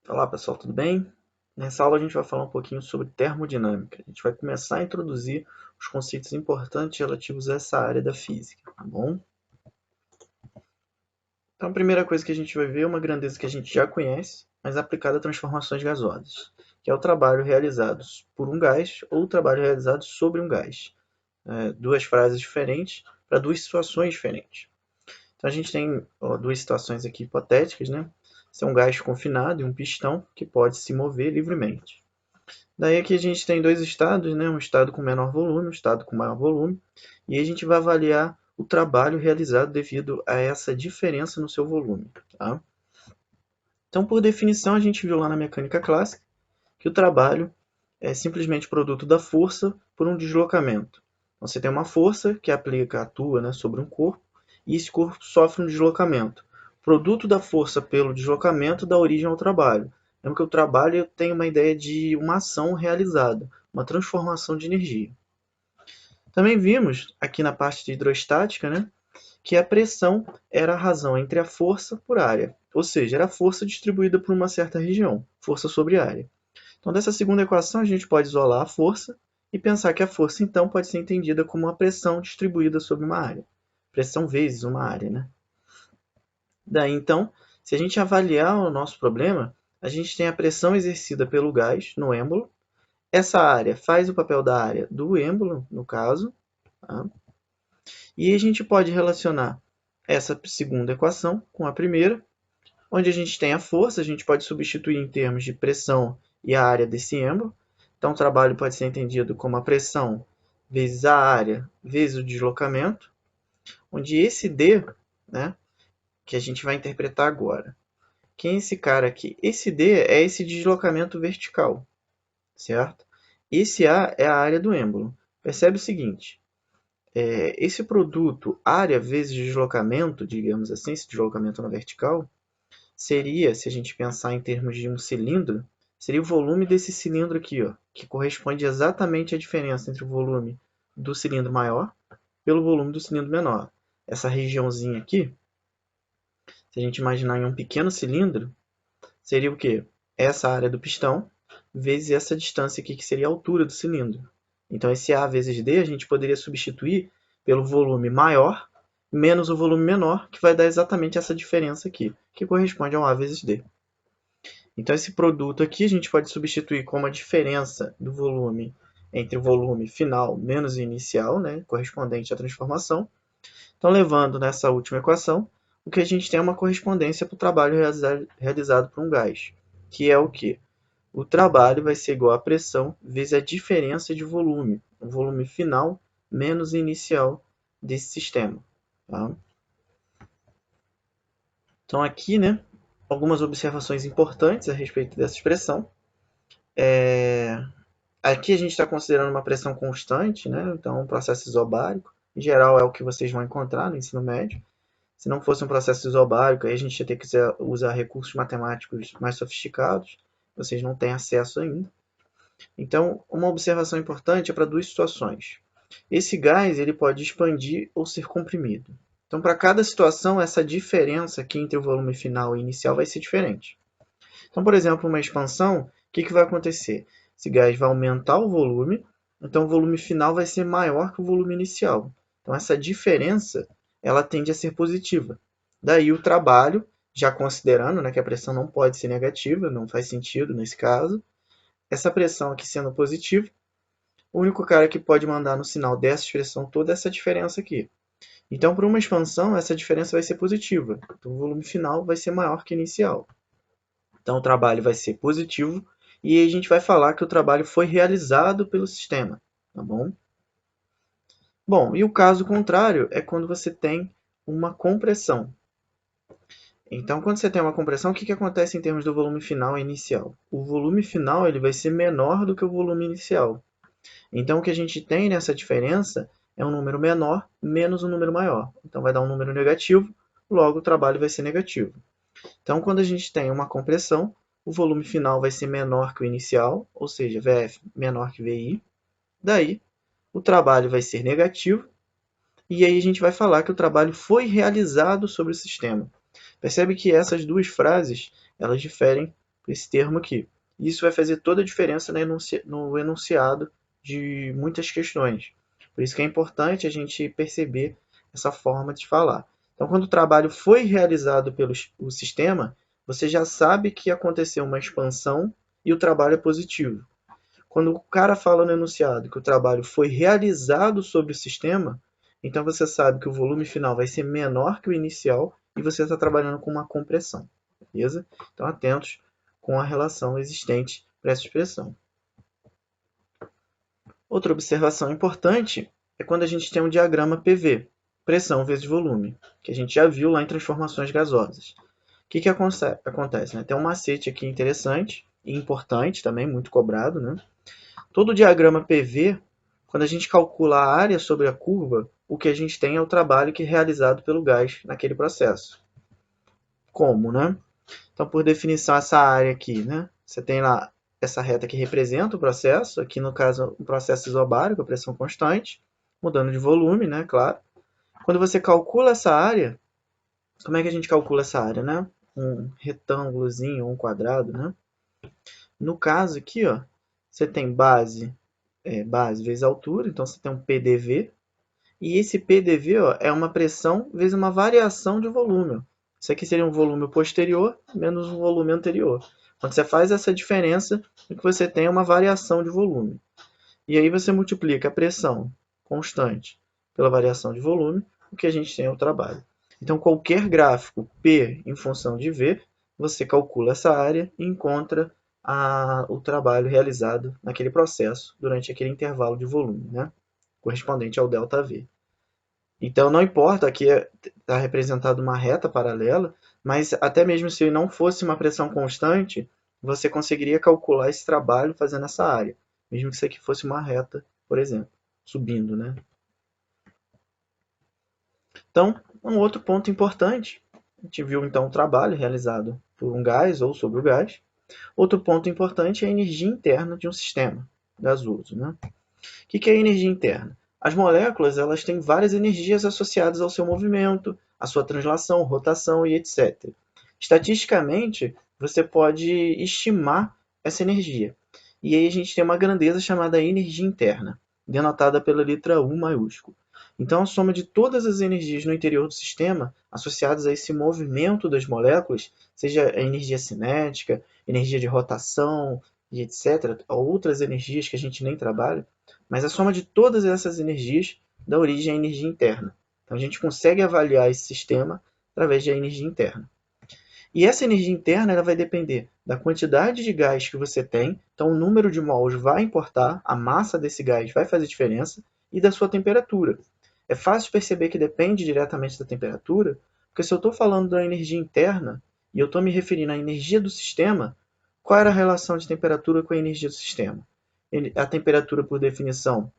Olá pessoal, tudo bem? Nessa aula a gente vai falar um pouquinho sobre termodinâmica. A gente vai começar a introduzir os conceitos importantes relativos a essa área da física, tá bom? Então a primeira coisa que a gente vai ver é uma grandeza que a gente já conhece, mas aplicada a transformações gasosas, que é o trabalho realizado por um gás ou o trabalho realizado sobre um gás. Duas frases diferentes para duas situações diferentes. Então a gente tem duas situações aqui hipotéticas, né? São um gás confinado e um pistão que pode se mover livremente. Daí aqui a gente tem dois estados, né? Um estado com menor volume, um estado com maior volume, e a gente vai avaliar o trabalho realizado devido a essa diferença no seu volume. Tá? Então, por definição, a gente viu lá na mecânica clássica que o trabalho é simplesmente produto da força por um deslocamento. Então, você tem uma força que atua, né, sobre um corpo, e esse corpo sofre um deslocamento. O produto da força pelo deslocamento dá origem ao trabalho. Lembra que o trabalho tem uma ideia de uma ação realizada, uma transformação de energia. Também vimos, aqui na parte de hidrostática, né, que a pressão era a razão entre a força por área, ou seja, era a força distribuída por uma certa região, força sobre área. Então, dessa segunda equação, a gente pode isolar a força e pensar que a força, então, pode ser entendida como uma pressão distribuída sobre uma área. Pressão vezes uma área, né? Daí, então, se a gente avaliar o nosso problema, a gente tem a pressão exercida pelo gás no êmbolo. Essa área faz o papel da área do êmbolo, no caso. Tá? E a gente pode relacionar essa segunda equação com a primeira, onde a gente tem a força, a gente pode substituir em termos de pressão e a área desse êmbolo. Então, o trabalho pode ser entendido como a pressão vezes a área vezes o deslocamento, onde esse D, né, que a gente vai interpretar agora. Quem é esse cara aqui? Esse D é esse deslocamento vertical, certo? Esse A é a área do êmbolo. Percebe o seguinte, esse produto área vezes deslocamento, digamos assim, esse deslocamento na vertical, seria, se a gente pensar em termos de um cilindro, seria o volume desse cilindro aqui, ó, que corresponde exatamente à diferença entre o volume do cilindro maior pelo volume do cilindro menor. Essa regiãozinha aqui, se a gente imaginar em um pequeno cilindro, seria o quê? Essa área do pistão vezes essa distância aqui, que seria a altura do cilindro. Então, esse A vezes D a gente poderia substituir pelo volume maior menos o volume menor, que vai dar exatamente essa diferença aqui, que corresponde ao A vezes D. Então, esse produto aqui a gente pode substituir como a diferença do volume entre o volume final menos o inicial, né, correspondente à transformação. Então, levando nessa última equação, o que a gente tem é uma correspondência para o trabalho realizado por um gás, que é o quê? O trabalho vai ser igual à pressão vezes a diferença de volume, o volume final menos o inicial desse sistema. Tá? Então, aqui, né, algumas observações importantes a respeito dessa expressão. Aqui a gente está considerando uma pressão constante, né? Então, um processo isobárico. Em geral, é o que vocês vão encontrar no ensino médio. Se não fosse um processo isobárico, aí a gente ia ter que usar recursos matemáticos mais sofisticados. Vocês não têm acesso ainda. Então, uma observação importante é para duas situações. Esse gás ele pode expandir ou ser comprimido. Então, para cada situação, essa diferença aqui entre o volume final e inicial vai ser diferente. Então, por exemplo, uma expansão, o que vai acontecer? Esse gás vai aumentar o volume, então o volume final vai ser maior que o volume inicial. Então, essa diferença ela tende a ser positiva. Daí o trabalho, já considerando, né, que a pressão não pode ser negativa, não faz sentido nesse caso, essa pressão aqui sendo positiva, o único cara que pode mandar no sinal dessa expressão toda é essa diferença aqui. Então, para uma expansão, essa diferença vai ser positiva. Então, o volume final vai ser maior que inicial. Então, o trabalho vai ser positivo e a gente vai falar que o trabalho foi realizado pelo sistema, tá bom? Bom, e o caso contrário é quando você tem uma compressão. Então, quando você tem uma compressão, o que acontece em termos do volume final e inicial? O volume final ele vai ser menor do que o volume inicial. Então, o que a gente tem nessa diferença é um número menor menos um número maior. Então, vai dar um número negativo, logo o trabalho vai ser negativo. Então, quando a gente tem uma compressão, o volume final vai ser menor que o inicial, ou seja, VF menor que VI. Daí, o trabalho vai ser negativo, e aí a gente vai falar que o trabalho foi realizado sobre o sistema. Percebe que essas duas frases elas diferem por esse termo aqui. Isso vai fazer toda a diferença no enunciado de muitas questões. Por isso que é importante a gente perceber essa forma de falar. Então, quando o trabalho foi realizado pelo sistema, você já sabe que aconteceu uma expansão e o trabalho é positivo. Quando o cara fala no enunciado que o trabalho foi realizado sobre o sistema, então você sabe que o volume final vai ser menor que o inicial e você está trabalhando com uma compressão. Beleza? Então, atentos com a relação existente para essa expressão. Outra observação importante é quando a gente tem um diagrama PV, pressão vezes volume, que a gente já viu lá em transformações gasosas. O que acontece? Né? Tem um macete aqui interessante e importante também, muito cobrado. Né? Todo diagrama PV, quando a gente calcula a área sobre a curva, o que a gente tem é o trabalho que é realizado pelo gás naquele processo. Como, né? Então, por definição, essa área aqui, né? Você tem lá essa reta que representa o processo, aqui no caso, um processo isobárico, a pressão constante, mudando de volume, né? Claro. Quando você calcula essa área, como é que a gente calcula essa área, né? Um retângulozinho, um quadrado, né? No caso aqui, ó, você tem base vezes altura, então você tem um PDV, e esse PDV ó, é uma pressão vezes uma variação de volume. Isso aqui seria um volume posterior menos um volume anterior. Quando você faz essa diferença, o que você tem é uma variação de volume. E aí você multiplica a pressão constante pela variação de volume, o que a gente tem é o trabalho. Então, qualquer gráfico P em função de V, você calcula essa área e encontra o trabalho realizado naquele processo durante aquele intervalo de volume, né? Correspondente ao ΔV. Então, não importa, aqui está representado uma reta paralela, mas até mesmo se não fosse uma pressão constante, você conseguiria calcular esse trabalho fazendo essa área, mesmo que isso aqui fosse uma reta, por exemplo, subindo, né? Então, um outro ponto importante, a gente viu então o trabalho realizado por um gás ou sobre o gás. Outro ponto importante é a energia interna de um sistema gasoso, né? O que é a energia interna? As moléculas elas têm várias energias associadas ao seu movimento, à sua translação, rotação e etc. Estatisticamente, você pode estimar essa energia. E aí a gente tem uma grandeza chamada energia interna, denotada pela letra U maiúsculo. Então, a soma de todas as energias no interior do sistema, associadas a esse movimento das moléculas, seja a energia cinética, energia de rotação e etc., ou outras energias que a gente nem trabalha, mas a soma de todas essas energias dá origem à energia interna. Então, a gente consegue avaliar esse sistema através da energia interna. E essa energia interna ela vai depender da quantidade de gás que você tem, então o número de mols vai importar, a massa desse gás vai fazer diferença, e da sua temperatura. É fácil perceber que depende diretamente da temperatura, porque se eu estou falando da energia interna e eu estou me referindo à energia do sistema, qual era a relação de temperatura com a energia do sistema? A temperatura, por definição,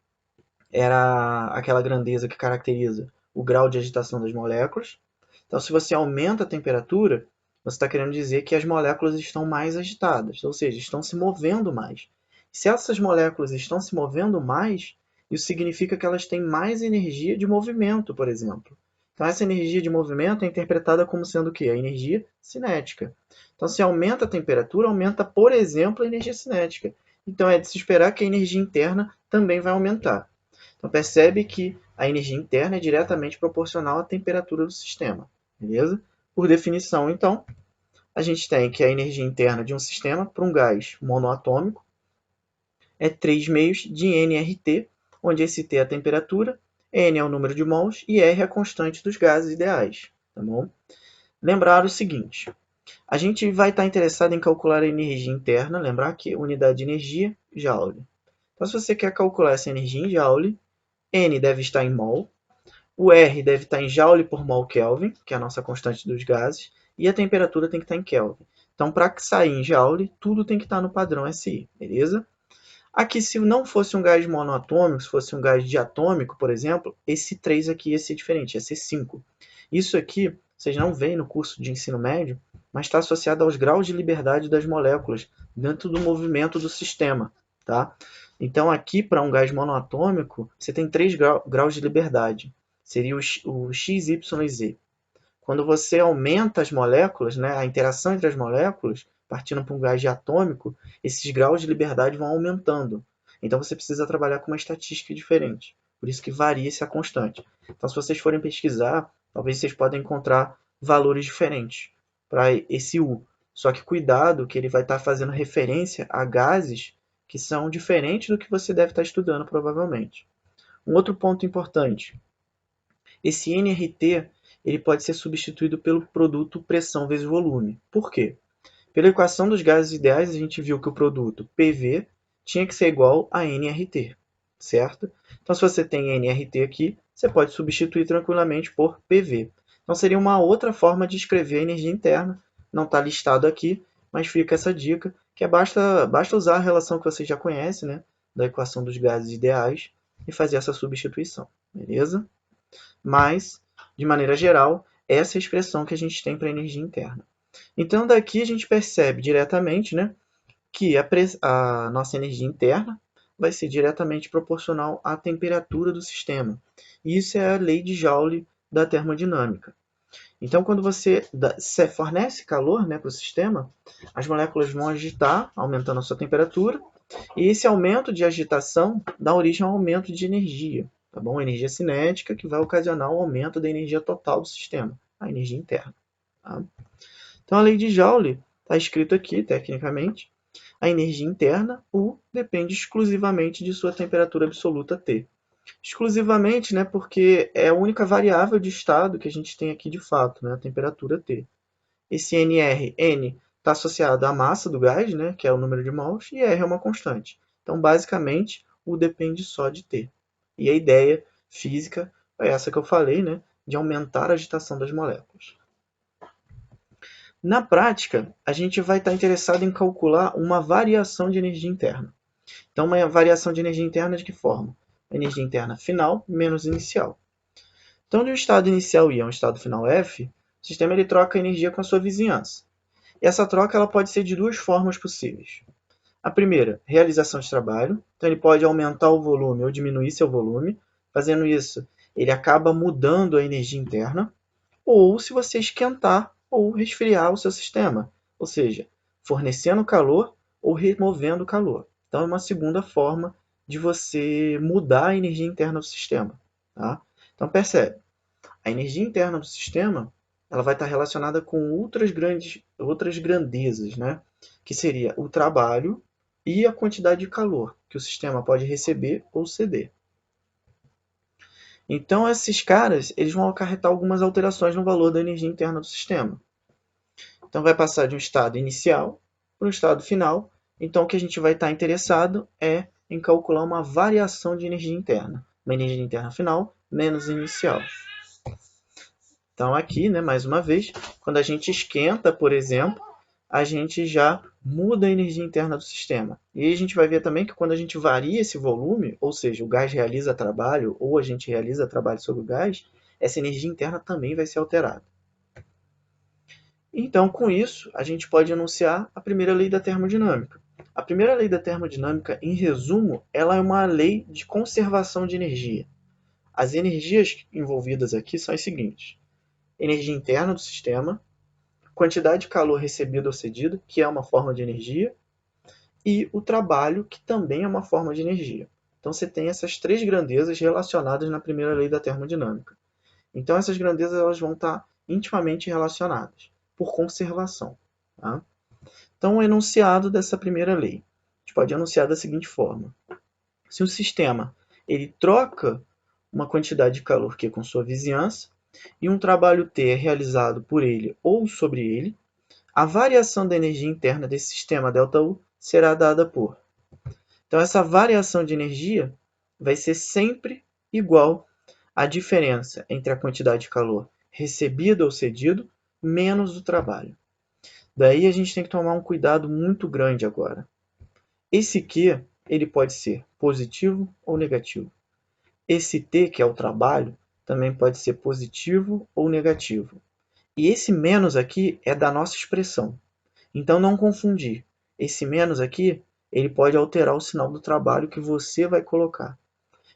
era aquela grandeza que caracteriza o grau de agitação das moléculas. Então, se você aumenta a temperatura, você está querendo dizer que as moléculas estão mais agitadas, ou seja, estão se movendo mais. Se essas moléculas estão se movendo mais, isso significa que elas têm mais energia de movimento, por exemplo. Então, essa energia de movimento é interpretada como sendo o quê? A energia cinética. Então, se aumenta a temperatura, aumenta, por exemplo, a energia cinética. Então, é de se esperar que a energia interna também vai aumentar. Então, percebe que a energia interna é diretamente proporcional à temperatura do sistema. Beleza? Por definição, então, a gente tem que a energia interna de um sistema para um gás monoatômico é 3 meios de nRT, onde esse T é a temperatura, N é o número de mols e R é a constante dos gases ideais. Tá bom? Lembrar o seguinte, a gente vai estar interessado em calcular a energia interna, lembrar que unidade de energia, Joule. Então, se você quer calcular essa energia em Joule, N deve estar em mol, o R deve estar em Joule por mol Kelvin, que é a nossa constante dos gases, e a temperatura tem que estar em Kelvin. Então, para sair em Joule, tudo tem que estar no padrão SI, beleza? Aqui, se não fosse um gás monoatômico, se fosse um gás diatômico, por exemplo, esse 3 aqui ia ser diferente, ia ser 5. Isso aqui, vocês não veem no curso de ensino médio, mas está associado aos graus de liberdade das moléculas dentro do movimento do sistema, tá? Então, aqui, para um gás monoatômico, você tem 3 graus de liberdade. Seria o X, Y e Z. Quando você aumenta as moléculas, né, a interação entre as moléculas, partindo para um gás diatômico, esses graus de liberdade vão aumentando. Então você precisa trabalhar com uma estatística diferente. Por isso que varia essa constante. Então, se vocês forem pesquisar, talvez vocês podem encontrar valores diferentes para esse U. Só que cuidado que ele vai estar fazendo referência a gases que são diferentes do que você deve estar estudando provavelmente. Um outro ponto importante, esse nRT ele pode ser substituído pelo produto pressão vezes volume. Por quê? Pela equação dos gases ideais, a gente viu que o produto PV tinha que ser igual a nRT, certo? Então, se você tem nRT aqui, você pode substituir tranquilamente por PV. Então, seria uma outra forma de escrever a energia interna. Não está listado aqui, mas fica essa dica, que basta usar a relação que você já conhece, né, da equação dos gases ideais, e fazer essa substituição, beleza? Mas, de maneira geral, essa é a expressão que a gente tem para a energia interna. Então, daqui a gente percebe diretamente, né, que a nossa energia interna vai ser diretamente proporcional à temperatura do sistema. Isso é a lei de Joule da termodinâmica. Então, quando você fornece calor, né, para o sistema, as moléculas vão agitar, aumentando a sua temperatura, e esse aumento de agitação dá origem ao aumento de energia, tá bom? Energia cinética, que vai ocasionar o aumento da energia total do sistema, a energia interna. Tá? Então, a lei de Joule está escrito aqui, tecnicamente, a energia interna, U, depende exclusivamente de sua temperatura absoluta T. Exclusivamente, né, porque é a única variável de estado que a gente tem aqui de fato, né, a temperatura T. Esse NR, N, está associado à massa do gás, né, que é o número de mols, e R é uma constante. Então, basicamente, U depende só de T. E a ideia física é essa que eu falei, né, de aumentar a agitação das moléculas. Na prática, a gente vai estar interessado em calcular uma variação de energia interna. Então, uma variação de energia interna de que forma? Energia interna final menos inicial. Então, de um estado inicial I a um estado final F, o sistema ele troca energia com a sua vizinhança. E essa troca ela pode ser de duas formas possíveis. A primeira, realização de trabalho. Então, ele pode aumentar o volume ou diminuir seu volume. Fazendo isso, ele acaba mudando a energia interna. Ou se você esquentar ou resfriar o seu sistema, ou seja, fornecendo calor ou removendo calor. Então, é uma segunda forma de você mudar a energia interna do sistema. Tá? Então, percebe, a energia interna do sistema ela vai estar relacionada com outras grandezas, né? Que seria o trabalho e a quantidade de calor que o sistema pode receber ou ceder. Então, esses caras eles vão acarretar algumas alterações no valor da energia interna do sistema. Então, vai passar de um estado inicial para um estado final. Então, o que a gente vai estar interessado é em calcular uma variação de energia interna. Uma energia interna final menos inicial. Então, aqui, né, mais uma vez, quando a gente esquenta, por exemplo, a gente já muda a energia interna do sistema. E aí a gente vai ver também que quando a gente varia esse volume, ou seja, o gás realiza trabalho ou a gente realiza trabalho sobre o gás, essa energia interna também vai ser alterada. Então, com isso, a gente pode enunciar a primeira lei da termodinâmica. A primeira lei da termodinâmica, em resumo, ela é uma lei de conservação de energia. As energias envolvidas aqui são as seguintes: energia interna do sistema, quantidade de calor recebido ou cedido, que é uma forma de energia, e o trabalho, que também é uma forma de energia. Então você tem essas três grandezas relacionadas na primeira lei da termodinâmica. Então essas grandezas elas vão estar intimamente relacionadas, por conservação. Tá? Então o enunciado dessa primeira lei, a gente pode enunciar da seguinte forma: se o sistema ele troca uma quantidade de calor Q com sua vizinhança, e um trabalho T é realizado por ele ou sobre ele, a variação da energia interna desse sistema ΔU será dada por. Então, essa variação de energia vai ser sempre igual à diferença entre a quantidade de calor recebido ou cedido menos o trabalho. Daí a gente tem que tomar um cuidado muito grande agora. Esse Q ele pode ser positivo ou negativo. Esse T, que é o trabalho, também pode ser positivo ou negativo. E esse menos aqui é da nossa expressão. Então, não confundir. Esse menos aqui, ele pode alterar o sinal do trabalho que você vai colocar.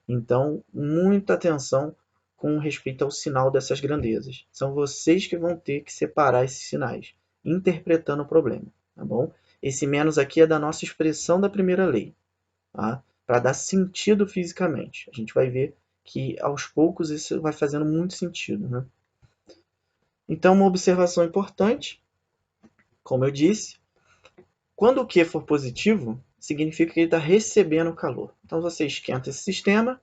Então, muita atenção com respeito ao sinal dessas grandezas. São vocês que vão ter que separar esses sinais, interpretando o problema. tá bom? Esse menos aqui é da nossa expressão da primeira lei, tá? Para dar sentido fisicamente. A gente vai ver que aos poucos isso vai fazendo muito sentido, né? Então, uma observação importante, como eu disse, quando o Q for positivo, significa que ele está recebendo calor. Então, você esquenta esse sistema,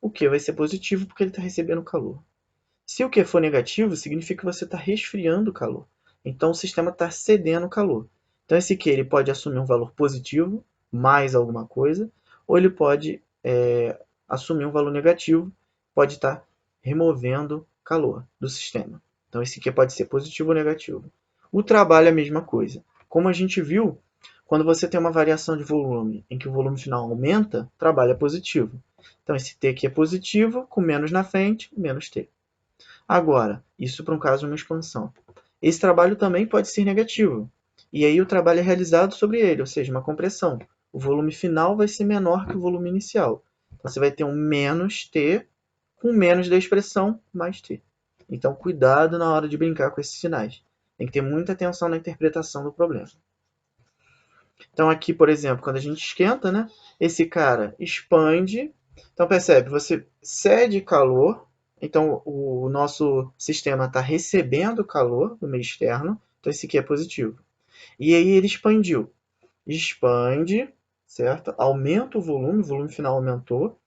o Q vai ser positivo porque ele está recebendo calor. Se o Q for negativo, significa que você está resfriando o calor. Então, o sistema está cedendo calor. Então, esse Q ele pode assumir um valor positivo, mais alguma coisa, ou ele pode assumir um valor negativo, pode estar removendo calor do sistema. Então, esse Q pode ser positivo ou negativo. O trabalho é a mesma coisa. Como a gente viu, quando você tem uma variação de volume em que o volume final aumenta, o trabalho é positivo. Então, esse T aqui é positivo, com menos na frente, menos T. Agora, isso para um caso de uma expansão. Esse trabalho também pode ser negativo. E aí o trabalho é realizado sobre ele, ou seja, uma compressão. O volume final vai ser menor que o volume inicial. Então, você vai ter um menos T com menos da expressão mais T. Então, cuidado na hora de brincar com esses sinais. Tem que ter muita atenção na interpretação do problema. Então, aqui, por exemplo, quando a gente esquenta, né, esse cara expande. Então, percebe, você cede calor. Então, o nosso sistema está recebendo calor do meio externo. Então, esse aqui é positivo. E aí ele expandiu. Expande, certo? Aumenta o volume final aumentou.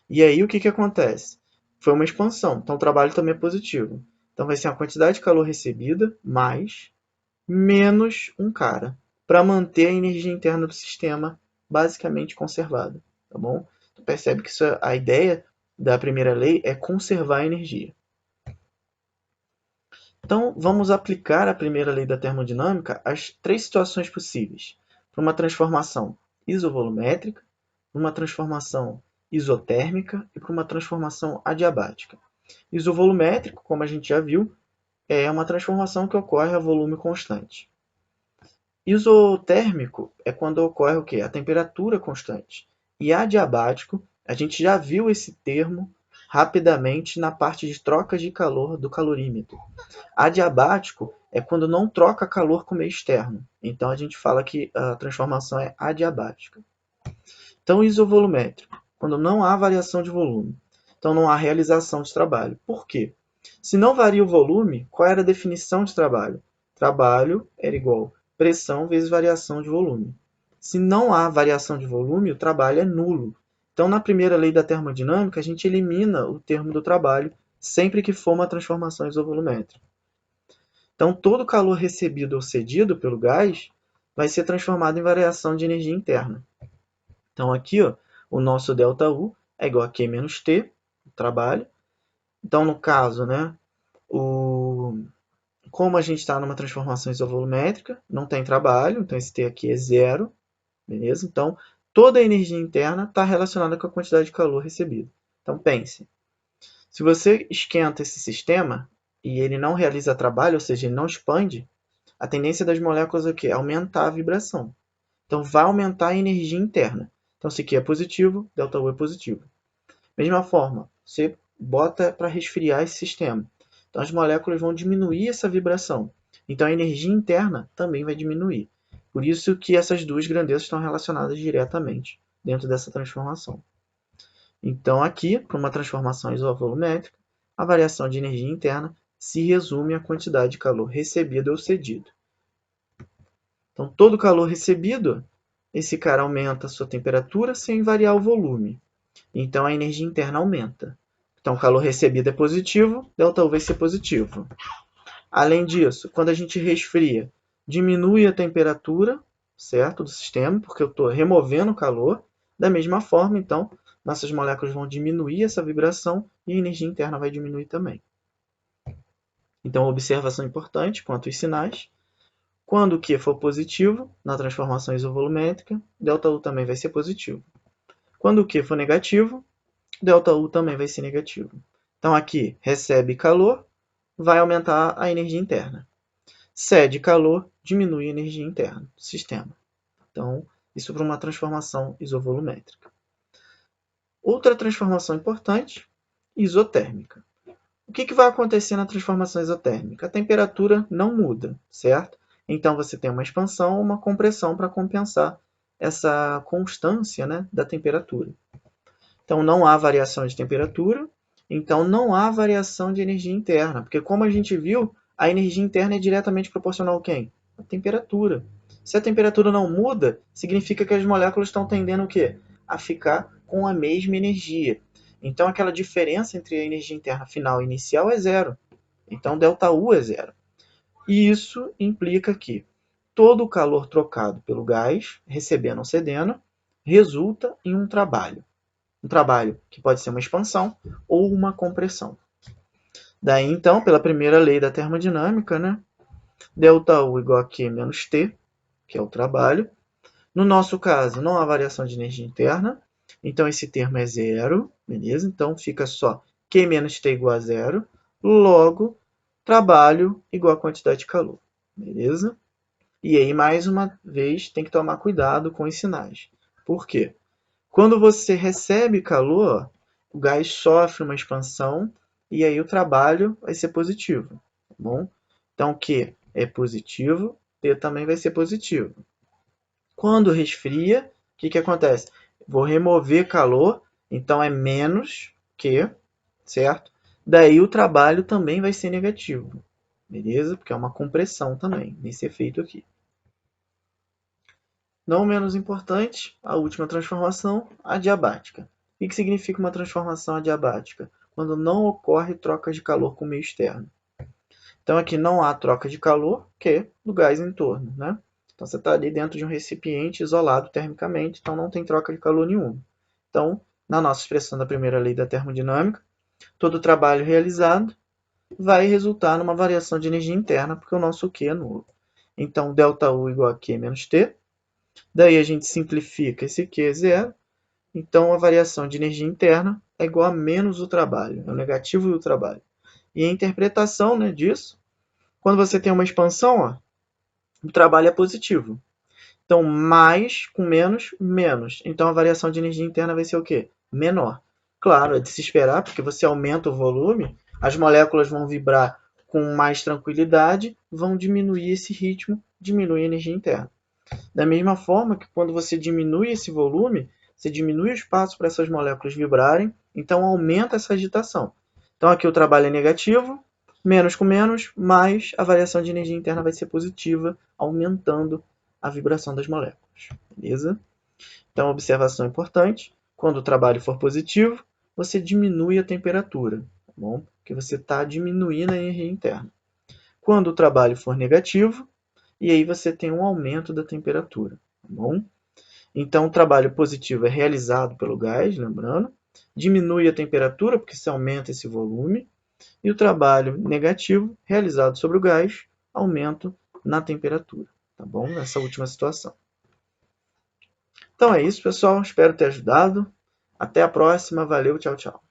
E aí o que, que acontece? Foi uma expansão. Então, o trabalho também é positivo. Então, vai ser a quantidade de calor recebida mais menos um cara, para manter a energia interna do sistema basicamente conservada, tá bom? Tu percebe que a ideia da primeira lei é conservar a energia. Então, vamos aplicar a primeira lei da termodinâmica às três situações possíveis. Para uma transformação isovolumétrica, para uma transformação isotérmica e para uma transformação adiabática. Isovolumétrico, como a gente já viu, é uma transformação que ocorre a volume constante. Isotérmico é quando ocorre o quê? A temperatura constante. E adiabático, a gente já viu esse termo rapidamente na parte de troca de calor do calorímetro. Adiabático é quando não troca calor com o meio externo. Então, a gente fala que a transformação é adiabática. Então, isovolumétrico, quando não há variação de volume. Então, não há realização de trabalho. Por quê? Se não varia o volume, qual era a definição de trabalho? Trabalho era igual pressão vezes variação de volume. Se não há variação de volume, o trabalho é nulo. Então, na primeira lei da termodinâmica, a gente elimina o termo do trabalho sempre que for uma transformação isovolumétrica. Então, todo calor recebido ou cedido pelo gás vai ser transformado em variação de energia interna. Então, aqui, ó, o nosso ΔU é igual a Q menos T, o trabalho. Então, no caso, né, como a gente está numa transformação isovolumétrica, não tem trabalho, então esse T aqui é zero, beleza? Então, toda a energia interna está relacionada com a quantidade de calor recebido. Então, pense, se você esquenta esse sistema e ele não realiza trabalho, ou seja, ele não expande, a tendência das moléculas é o quê? Aumentar a vibração. Então, vai aumentar a energia interna. Então, se Q é positivo, ΔU é positivo. Mesma forma, você bota para resfriar esse sistema. Então, as moléculas vão diminuir essa vibração. Então, a energia interna também vai diminuir. Por isso que essas duas grandezas estão relacionadas diretamente dentro dessa transformação. Então, aqui, para uma transformação isovolumétrica, a variação de energia interna se resume à quantidade de calor recebido ou cedido. Então, todo calor recebido, esse cara aumenta a sua temperatura sem variar o volume. Então, a energia interna aumenta. Então, o calor recebido é positivo, ΔU vai ser positivo. Além disso, quando a gente resfria, diminui a temperatura, certo, do sistema, porque eu estou removendo o calor. Da mesma forma, então, nossas moléculas vão diminuir essa vibração e a energia interna vai diminuir também. Então, observação importante quanto aos sinais. Quando o Q for positivo, na transformação isovolumétrica, ΔU também vai ser positivo. Quando o Q for negativo, ΔU também vai ser negativo. Então, aqui, recebe calor, vai aumentar a energia interna. Cede calor, diminui a energia interna do sistema. Então, isso para uma transformação isovolumétrica. Outra transformação importante, isotérmica. O que vai acontecer na transformação isotérmica? A temperatura não muda, certo? Então você tem uma expansão, uma compressão para compensar essa constância, né, da temperatura. Então não há variação de temperatura, então não há variação de energia interna, porque como a gente viu, a energia interna é diretamente proporcional a quem? A temperatura. Se a temperatura não muda, significa que as moléculas estão tendendo o quê? A ficar com a mesma energia. Então aquela diferença entre a energia interna final e inicial é zero. Então ΔU é zero. E isso implica que todo o calor trocado pelo gás, recebendo ou cedendo, resulta em um trabalho. Um trabalho que pode ser uma expansão ou uma compressão. Daí, então, pela primeira lei da termodinâmica, né? ΔU igual a Q menos T, que é o trabalho. No nosso caso, não há variação de energia interna, então esse termo é zero, beleza? Então fica só Q menos T igual a zero, logo, trabalho igual a quantidade de calor, beleza? E aí, mais uma vez, tem que tomar cuidado com os sinais. Por quê? Quando você recebe calor, o gás sofre uma expansão e aí o trabalho vai ser positivo, tá bom? Então, Q é positivo, T também vai ser positivo. Quando resfria, o que acontece? Vou remover calor, então é menos Q, certo? Daí o trabalho também vai ser negativo, beleza? Porque é uma compressão também, nesse efeito aqui. Não menos importante, a última transformação, adiabática. O que significa uma transformação adiabática? Quando não ocorre troca de calor com o meio externo. Então aqui não há troca de calor, que é do gás em torno, né? Então você está ali dentro de um recipiente isolado termicamente, então não tem troca de calor nenhuma. Então, na nossa expressão da primeira lei da termodinâmica, todo trabalho realizado vai resultar numa variação de energia interna, porque o nosso Q é nulo. Então, ΔU igual a Q menos T. Daí a gente simplifica esse Q é zero. Então, a variação de energia interna é igual a menos o trabalho, é o negativo do trabalho. E a interpretação, né, disso, quando você tem uma expansão, ó, o trabalho é positivo. Então, mais com menos, menos. Então, a variação de energia interna vai ser o quê? Menor. Claro, é de se esperar, porque você aumenta o volume, as moléculas vão vibrar com mais tranquilidade, vão diminuir esse ritmo, diminui a energia interna. Da mesma forma que quando você diminui esse volume, você diminui o espaço para essas moléculas vibrarem, então aumenta essa agitação. Então aqui o trabalho é negativo, menos com menos, mais a variação de energia interna vai ser positiva, aumentando a vibração das moléculas. Beleza? Então, observação importante: quando o trabalho for positivo, você diminui a temperatura, tá bom? Porque você está diminuindo a energia interna. Quando o trabalho for negativo, e aí você tem um aumento da temperatura, tá bom? Então, o trabalho positivo é realizado pelo gás, lembrando, diminui a temperatura, porque se aumenta esse volume, e o trabalho negativo, realizado sobre o gás, aumento na temperatura, tá bom? Nessa última situação. Então é isso, pessoal. Espero ter ajudado. Até a próxima. Valeu, tchau, tchau.